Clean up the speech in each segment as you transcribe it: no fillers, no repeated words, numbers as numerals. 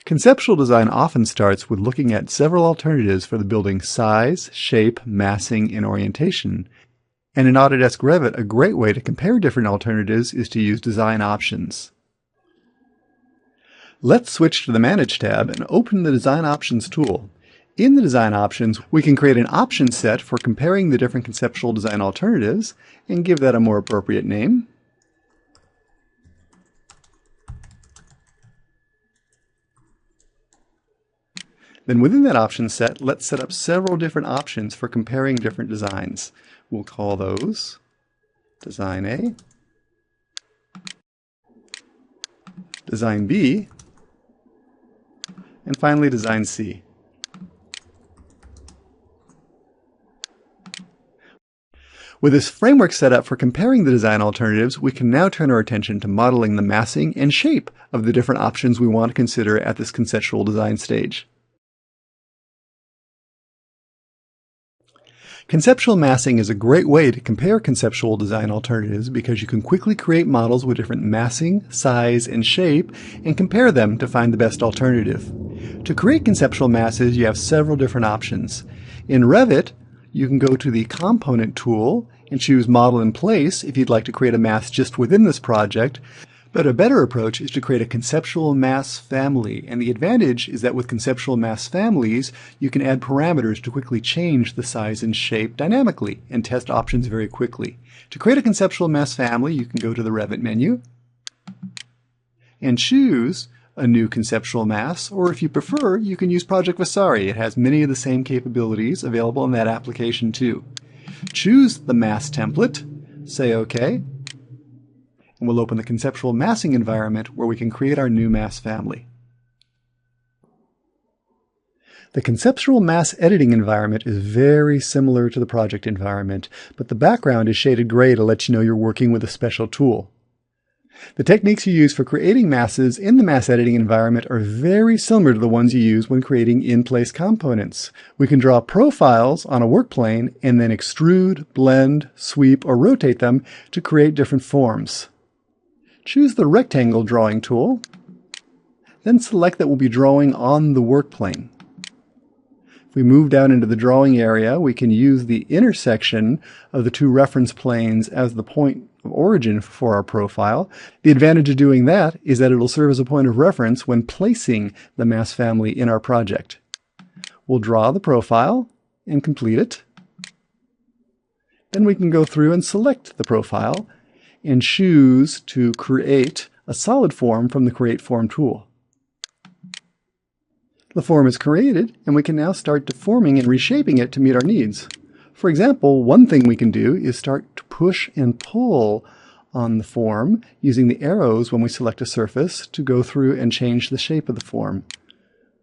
Conceptual design often starts with looking at several alternatives for the building's size, shape, massing, and orientation. And in Autodesk Revit, a great way to compare different alternatives is to use design options. Let's switch to the Manage tab and open the Design Options tool. In the Design Options, we can create an option set for comparing the different conceptual design alternatives and give that a more appropriate name. Then within that option set, let's set up several different options for comparing different designs. We'll call those Design A, Design B, and finally Design C. With this framework set up for comparing the design alternatives, we can now turn our attention to modeling the massing and shape of the different options we want to consider at this conceptual design stage. Conceptual massing is a great way to compare conceptual design alternatives because you can quickly create models with different massing, size, and shape and compare them to find the best alternative. To create conceptual masses, you have several different options. In Revit, you can go to the Component tool and choose Model in Place if you'd like to create a mass just within this project. But a better approach is to create a conceptual mass family, and the advantage is that with conceptual mass families, you can add parameters to quickly change the size and shape dynamically and test options very quickly. To create a conceptual mass family, you can go to the Revit menu and choose a new conceptual mass, or if you prefer, you can use Project Vasari. It has many of the same capabilities available in that application too. Choose the mass template, say OK, and we'll open the conceptual massing environment where we can create our new mass family. The conceptual mass editing environment is very similar to the project environment, but the background is shaded gray to let you know you're working with a special tool. The techniques you use for creating masses in the mass editing environment are very similar to the ones you use when creating in-place components. We can draw profiles on a work plane and then extrude, blend, sweep, or rotate them to create different forms. Choose the Rectangle Drawing tool, then select that we'll be drawing on the work plane. If we move down into the drawing area, we can use the intersection of the two reference planes as the point of origin for our profile. The advantage of doing that is that it'll serve as a point of reference when placing the mass family in our project. We'll draw the profile and complete it. Then we can go through and select the profile and choose to create a solid form from the Create Form tool. The form is created, and we can now start deforming and reshaping it to meet our needs. For example, one thing we can do is start to push and pull on the form using the arrows when we select a surface to go through and change the shape of the form.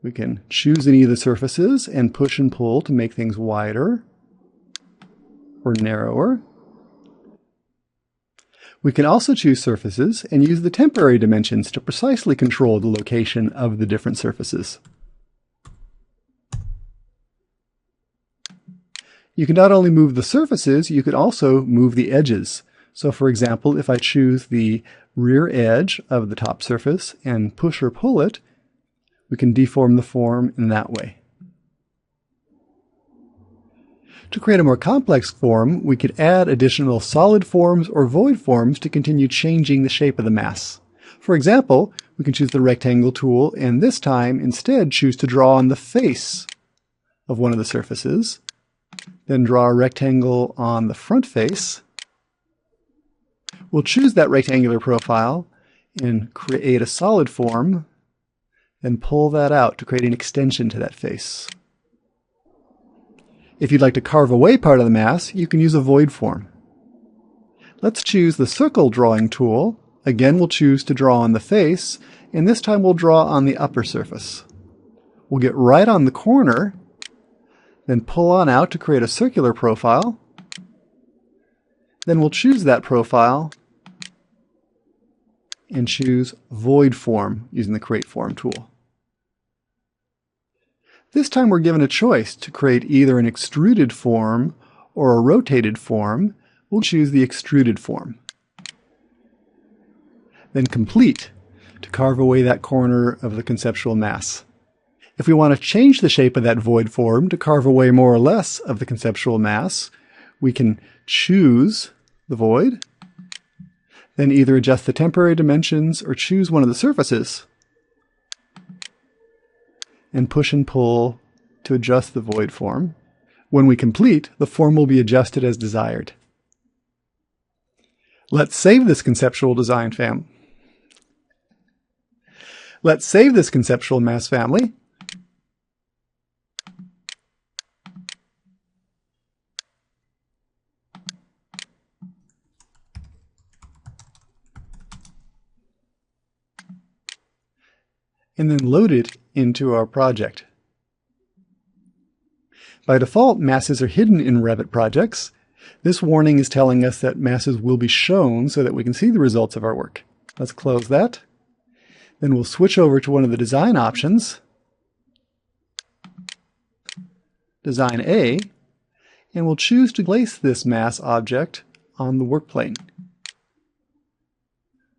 We can choose any of the surfaces and push and pull to make things wider or narrower. We can also choose surfaces and use the temporary dimensions to precisely control the location of the different surfaces. You can not only move the surfaces, you could also move the edges. So for example, if I choose the rear edge of the top surface and push or pull it, we can deform the form in that way. To create a more complex form, we could add additional solid forms or void forms to continue changing the shape of the mass. For example, we can choose the Rectangle tool and this time instead choose to draw on the face of one of the surfaces, then draw a rectangle on the front face. We'll choose that rectangular profile and create a solid form, then pull that out to create an extension to that face. If you'd like to carve away part of the mass, you can use a void form. Let's choose the Circle Drawing tool. Again, we'll choose to draw on the face, and this time we'll draw on the upper surface. We'll get right on the corner, then pull on out to create a circular profile. Then we'll choose that profile and choose Void Form using the Create Form tool. This time we're given a choice to create either an extruded form or a rotated form. We'll choose the extruded form. Then Complete. to carve away that corner of the conceptual mass. If we want to change the shape of that void form to carve away more or less of the conceptual mass, we can choose the void, then either adjust the temporary dimensions or choose one of the surfaces, and push and pull to adjust the void form. When we complete, the form will be adjusted as desired. Let's save this conceptual design family. Let's save this conceptual mass family. And then load it into our project. By default, masses are hidden in Revit projects. This warning is telling us that masses will be shown so that we can see the results of our work. Let's close that. Then we'll switch over to one of the design options, Design A, and we'll choose to place this mass object on the work plane.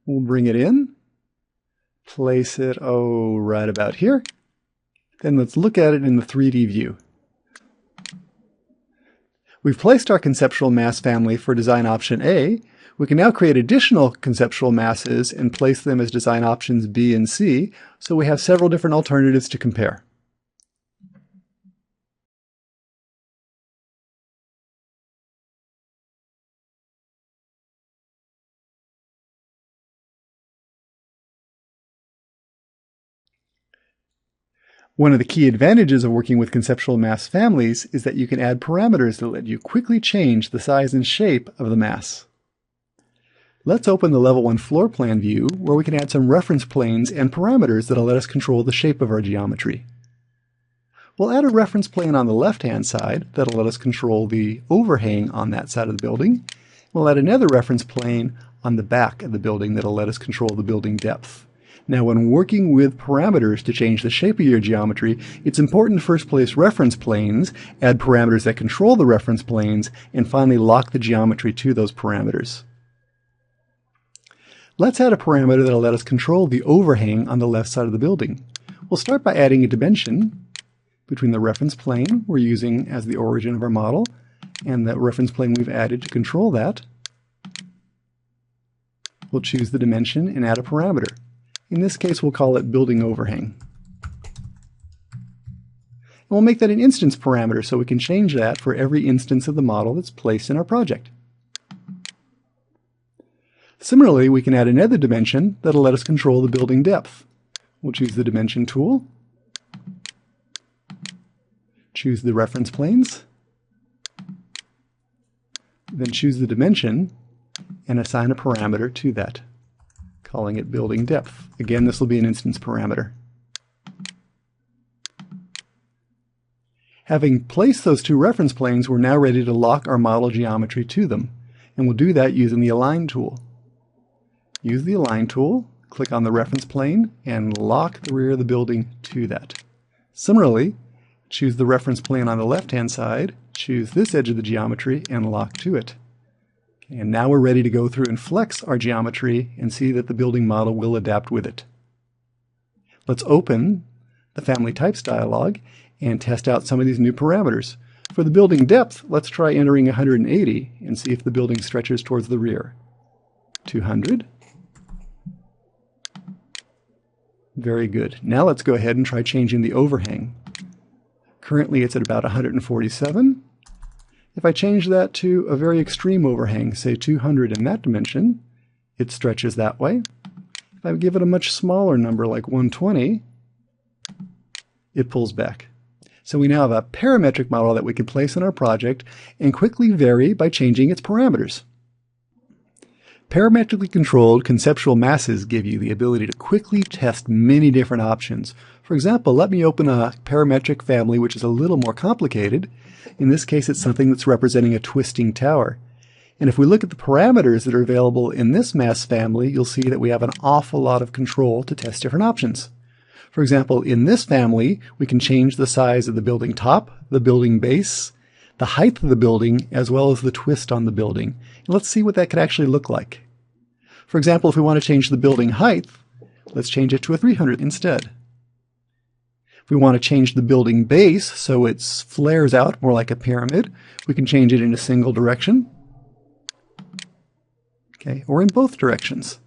We'll bring it in, place it, right about here. Then let's look at it in the 3D view. We've placed our conceptual mass family for design option A. We can now create additional conceptual masses and place them as design options B and C, so we have several different alternatives to compare. One of the key advantages of working with conceptual mass families is that you can add parameters that let you quickly change the size and shape of the mass. Let's open the Level 1 floor plan view, where we can add some reference planes and parameters that'll let us control the shape of our geometry. We'll add a reference plane on the left-hand side that'll let us control the overhang on that side of the building. We'll add another reference plane on the back of the building that'll let us control the building depth. Now, when working with parameters to change the shape of your geometry, it's important to first place reference planes, add parameters that control the reference planes, and finally lock the geometry to those parameters. Let's add a parameter that'll let us control the overhang on the left side of the building. We'll start by adding a dimension between the reference plane we're using as the origin of our model and the reference plane we've added to control that. We'll choose the dimension and add a parameter. In this case, we'll call it building overhang. And we'll make that an instance parameter so we can change that for every instance of the model that's placed in our project. Similarly, we can add another dimension that'll let us control the building depth. We'll choose the dimension tool, choose the reference planes, then choose the dimension and assign a parameter to that, calling it building depth. Again, this will be an instance parameter. Having placed those two reference planes, we're now ready to lock our model geometry to them, and we'll do that using the Align tool. Use the Align tool, click on the reference plane, and lock the rear of the building to that. Similarly, choose the reference plane on the left-hand side, choose this edge of the geometry, and lock to it. And now we're ready to go through and flex our geometry and see that the building model will adapt with it. Let's open the Family Types dialog and test out some of these new parameters. For the building depth, let's try entering 180 and see if the building stretches towards the rear. 200. Very good. Now let's go ahead and try changing the overhang. Currently it's at about 147. If I change that to a very extreme overhang, say 200 in that dimension, it stretches that way. If I give it a much smaller number like 120, it pulls back. So we now have a parametric model that we can place in our project and quickly vary by changing its parameters. Parametrically controlled conceptual masses give you the ability to quickly test many different options. For example, let me open a parametric family which is a little more complicated. In this case, it's something that's representing a twisting tower. And if we look at the parameters that are available in this mass family, you'll see that we have an awful lot of control to test different options. For example, in this family, we can change the size of the building top, the building base, the height of the building, as well as the twist on the building. And let's see what that could actually look like. For example, if we want to change the building height, Let's change it to a 300 instead. If we want to change the building base so it flares out more like a pyramid, we can change it in a single direction, okay, or in both directions.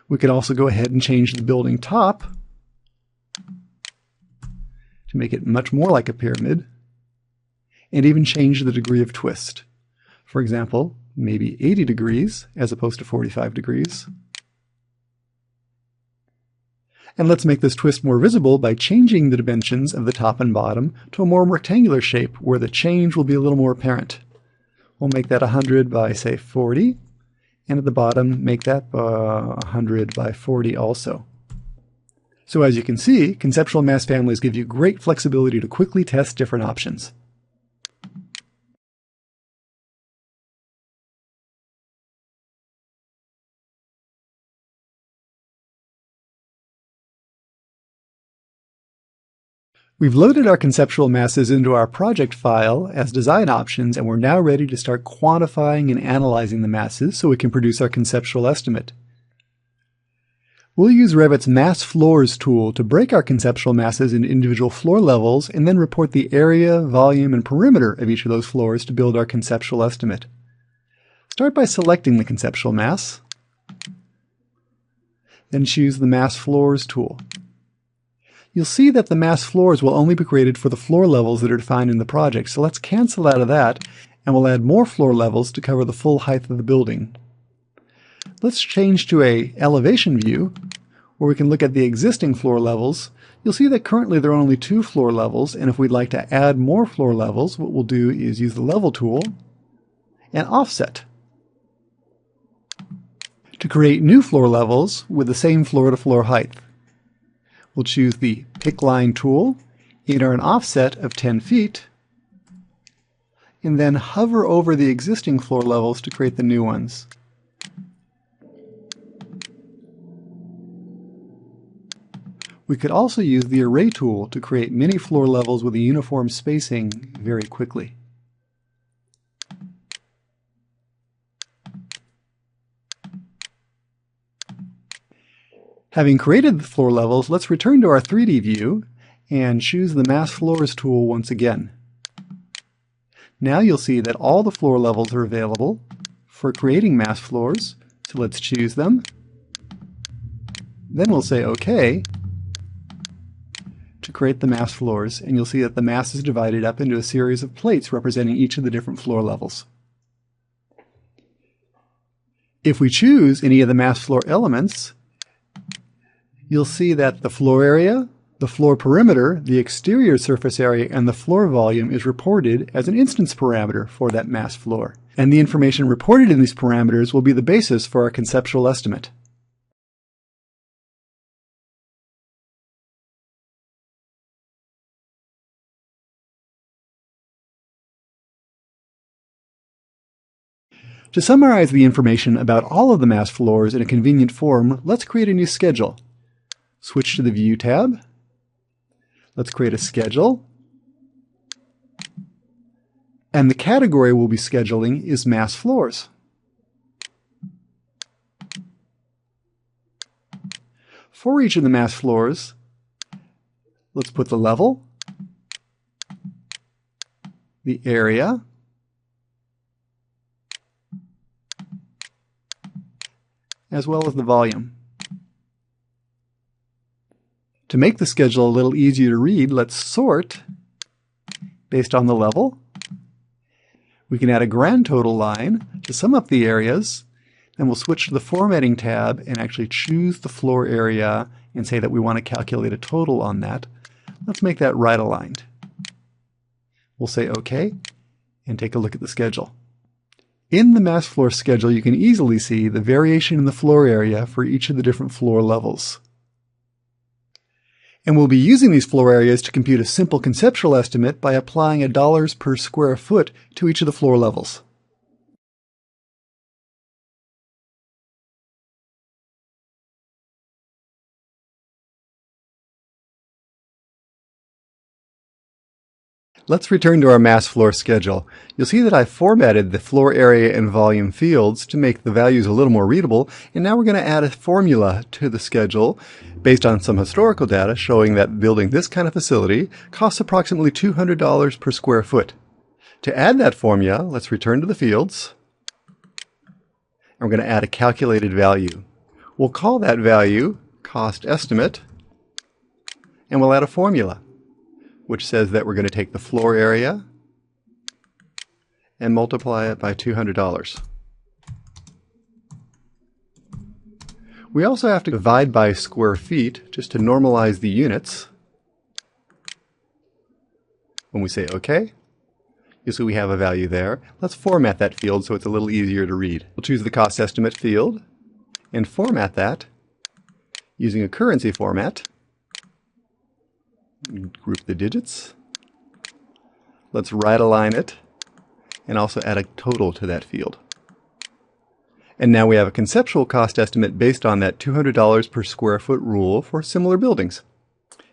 We could also go ahead and change the building top to make it much more like a pyramid, and even change the degree of twist. For example, maybe 80 degrees as opposed to 45 degrees. And let's make this twist more visible by changing the dimensions of the top and bottom to a more rectangular shape where the change will be a little more apparent. We'll make that 100 by, say, 40, and at the bottom make that 100 by 40 also. So as you can see, conceptual mass families give you great flexibility to quickly test different options. We've loaded our conceptual masses into our project file as design options, and we're now ready to start quantifying and analyzing the masses so we can produce our conceptual estimate. We'll use Revit's Mass Floors tool to break our conceptual masses into individual floor levels and then report the area, volume, and perimeter of each of those floors to build our conceptual estimate. Start by selecting the conceptual mass, then choose the Mass Floors tool. You'll see that the mass floors will only be created for the floor levels that are defined in the project, so let's cancel out of that, and we'll add more floor levels to cover the full height of the building. Let's change to an elevation view, where we can look at the existing floor levels. You'll see that currently there are only 2 floor levels, and if we'd like to add more floor levels, what we'll do is use the Level tool and offset to create new floor levels with the same floor-to-floor height. We'll choose the Pick Line tool, enter an offset of 10 feet, and then hover over the existing floor levels to create the new ones. We could also use the Array tool to create many floor levels with a uniform spacing very quickly. Having created the floor levels, let's return to our 3D view and choose the Mass Floors tool once again. Now you'll see that all the floor levels are available for creating mass floors, so let's choose them. Then we'll say OK to create the mass floors, and you'll see that the mass is divided up into a series of plates representing each of the different floor levels. If we choose any of the mass floor elements, you'll see that the floor area, the floor perimeter, the exterior surface area, and the floor volume is reported as an instance parameter for that mass floor. And the information reported in these parameters will be the basis for our conceptual estimate. To summarize the information about all of the mass floors in a convenient form, let's create a new schedule. Switch to the View tab. Let's create a schedule. And the category we'll be scheduling is Mass Floors. For each of the mass floors, let's put the level, the area, as well as the volume. To make the schedule a little easier to read, let's sort based on the level. We can add a grand total line to sum up the areas, then we'll switch to the Formatting tab and actually choose the floor area and say that we want to calculate a total on that. Let's make that right aligned. We'll say OK and take a look at the schedule. In the mass floor schedule, you can easily see the variation in the floor area for each of the different floor levels. And we'll be using these floor areas to compute a simple conceptual estimate by applying a dollars per square foot to each of the floor levels. Let's return to our mass floor schedule. You'll see that I formatted the floor area and volume fields to make the values a little more readable, and now we're going to add a formula to the schedule based on some historical data showing that building this kind of facility costs approximately $200 per square foot. To add that formula, let's return to the fields, and we're going to add a calculated value. We'll call that value cost estimate, and we'll add a formula which says that we're going to take the floor area and multiply it by $200. We also have to divide by square feet just to normalize the units. When we say OK, you'll see we have a value there. Let's format that field so it's a little easier to read. We'll choose the cost estimate field and format that using a currency format. Group the digits. Let's right align it and also add a total to that field. And now we have a conceptual cost estimate based on that $200 per square foot rule for similar buildings.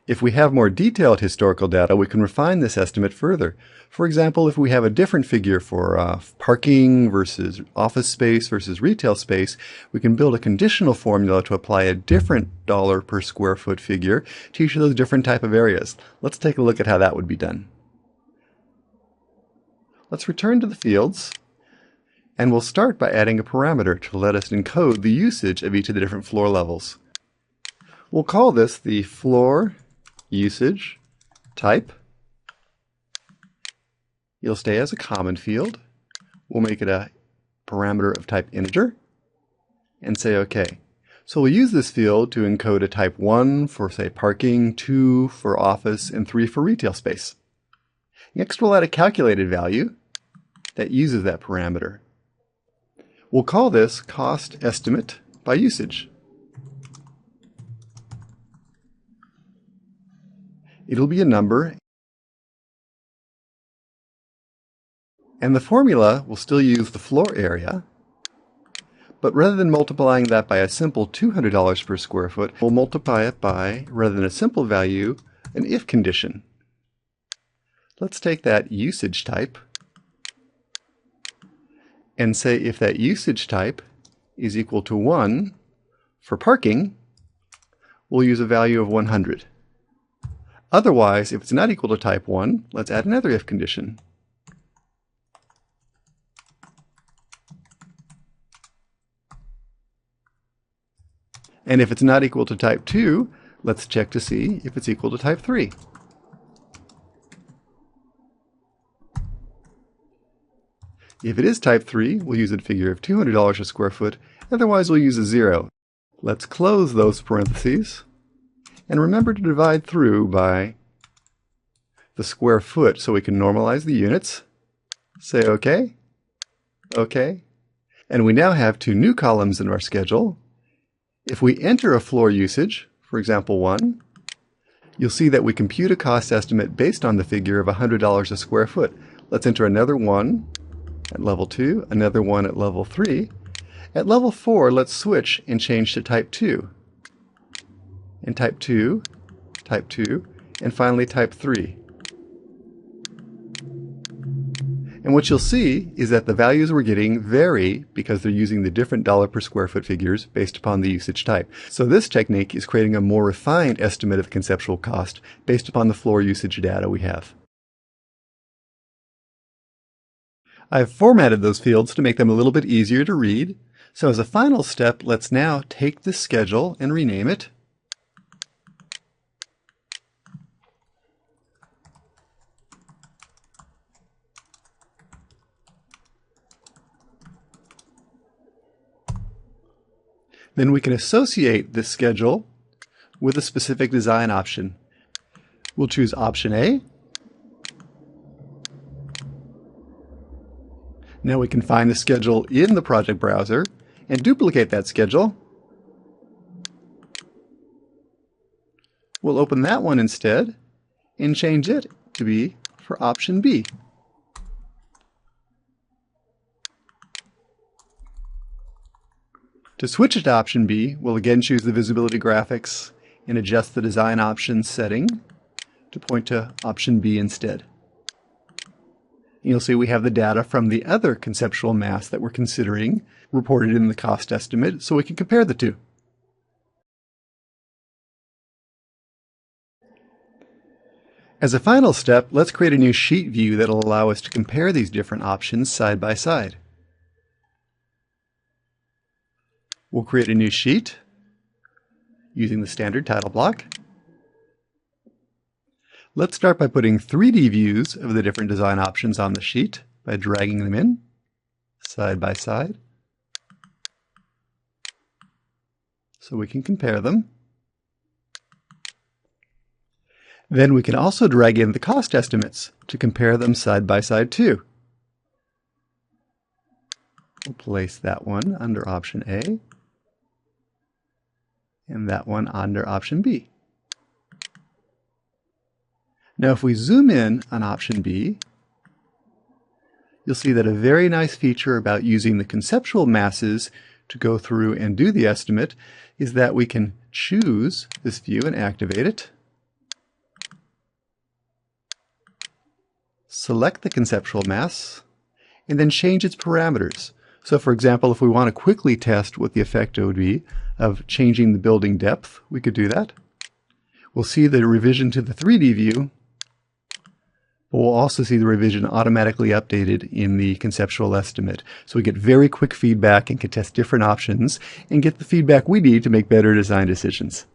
If we have more detailed historical data, we can refine this estimate further. For example, if we have a different figure for parking versus office space versus retail space, we can build a conditional formula to apply a different dollar per square foot figure to each of those different type of areas. Let's take a look at how that would be done. Let's return to the fields, and we'll start by adding a parameter to let us encode the usage of each of the different floor levels. We'll call this the floor usage type. It'll stay as a common field. We'll make it a parameter of type integer and say OK. So we'll use this field to encode a type 1 for, say, parking, 2 for office, and 3 for retail space. Next, we'll add a calculated value that uses that parameter. We'll call this cost estimate by usage. It'll be a number, and the formula will still use the floor area, but rather than multiplying that by a simple $200 per square foot, we'll multiply it by, rather than a simple value, an if condition. Let's take that usage type and say if that usage type is equal to 1 for parking, we'll use a value of 100. Otherwise, if it's not equal to type 1, let's add another if condition. And if it's not equal to type 2, let's check to see if it's equal to type 3. If it is type 3, we'll use a figure of $200 a square foot. Otherwise, we'll use a 0. Let's close those parentheses. And remember to divide through by the square foot so we can normalize the units. Say OK. OK. And we now have two new columns in our schedule. If we enter a floor usage, for example 1, you'll see that we compute a cost estimate based on the figure of $100 a square foot. Let's enter another 1 at level 2, another 1 at level 3. At level 4, let's switch and change to type 2. And type 2, and finally type 3. And what you'll see is that the values we're getting vary because they're using the different dollar per square foot figures based upon the usage type. So this technique is creating a more refined estimate of the conceptual cost based upon the floor usage data we have. I've formatted those fields to make them a little bit easier to read. So as a final step, let's now take this schedule and rename it. Then we can associate this schedule with a specific design option. We'll choose option A. Now we can find the schedule in the project browser and duplicate that schedule. We'll open that one instead and change it to be for option B. To switch it to option B, we'll again choose the visibility graphics and adjust the design options setting to point to option B instead. You'll see we have the data from the other conceptual mass that we're considering reported in the cost estimate, so we can compare the two. As a final step, let's create a new sheet view that will allow us to compare these different options side by side. We'll create a new sheet using the standard title block. Let's start by putting 3D views of the different design options on the sheet by dragging them in side by side so we can compare them. Then we can also drag in the cost estimates to compare them side by side too. We'll place that one under option A and that one under option B. Now if we zoom in on option B, you'll see that a very nice feature about using the conceptual masses to go through and do the estimate is that we can choose this view and activate it. Select the conceptual mass, and then change its parameters. So for example, if we want to quickly test what the effect would be of changing the building depth, we could do that. We'll see the revision to the 3D view, but we'll also see the revision automatically updated in the conceptual estimate. So we get very quick feedback and can test different options and get the feedback we need to make better design decisions.